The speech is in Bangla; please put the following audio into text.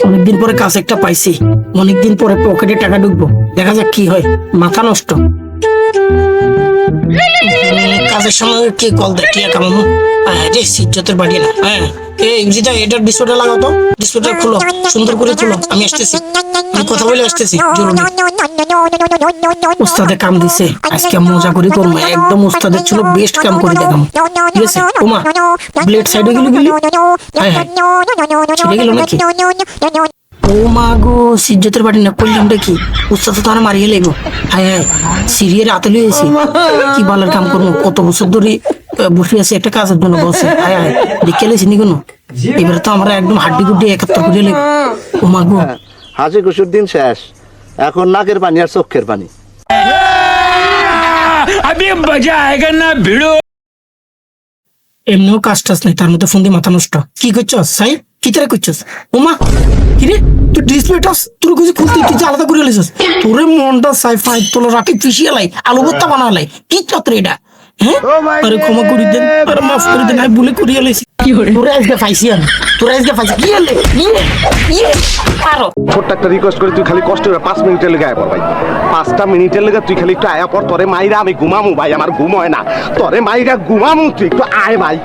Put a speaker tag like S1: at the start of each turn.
S1: অনেকদিন পরে কাজ একটা পাইছি, অনেকদিন পরে পকেটে টাকা ঢুকবো, দেখা যাক কি হয়। মাথা নষ্ট। কাজের সময় কে কল দেয়, টিয়া কামাবো। রে সিজ্জতের বাড়ি না। হ্যাঁ ইমজিদা, এটার ডিসপ্লেটা লাগাও তো, ডিসপ্লেটা খুলো, সুন্দর করে খুলো। আমি আসতেছি, আমি কথা বলে আসতেছি জরুরি। উস্তাদে কাম দিছে, আজকে মজা করে করবো, একদম উস্তাদের ছিল বেস্ট কাম করে দেখাম। ঠিক আছে ওমা, ব্লেড সাইডে গেলে গেলি। হ্যাঁ হ্যাঁ, ছিঁড়ে গেল নাকি? ও মা গো, সিজ্জতের বাড়ি না, করলামটা কি? উস্তাদ তো তারা মারিয়ে লাগবো। হ্যাঁ হ্যাঁ, সিরিয়ার হাতে লিয়েছি, কি বালার কাম করবো, কত বছর ধরে বসে আছি একটা কাজের জন্য বলছে। হ্যাঁ হ্যাঁ, দেখে লেছি নি কোনো, এবারে তো আমরা একদম হাড্ডি গুড্ডি একাত্তর করে লেব। ও মা গো,
S2: হাসি খুশির দিন শেষ, এখন নাকের পানি আর চোখের পানি।
S1: এমনিও কাজ টাজ নেই, তার মধ্যে ফোন দিয়ে মাথা নষ্ট। কি করছস সাই, কি তারা করছস? ওমা কিরে, তুই ডিসপ্লেটা তোর কাছে খুলতে তুই যে আলাদা করে লেছিস, তোরে মনটা সাই ফাই তোর রাতে ফিসিয়ে লাই, আলু ভর্তা বানালাই, কি চত্র এটা? হ্যাঁ, আরে ক্ষমা করে দেন, আরে মাফ করে দেন, আমি ভুলে করিয়ে লেছি। তোরা আজকে পাইছি আমি, তোরা আজকে পাইছি। কি হলে আরো
S3: ছোট্ট একটা রিকোয়েস্ট করে, তুই খালি কষ্ট করে 5 মিনিটের লেগে আয় পর ভাই। 5টা মিনিটের লেগে তুই খালি একটু আয়া পর, তোরে মাইরা আমি ঘুমামু ভাই, আমার ঘুম হয় না, তোরে মাইরা ঘুমামু, তুই একটু আয় ভাই।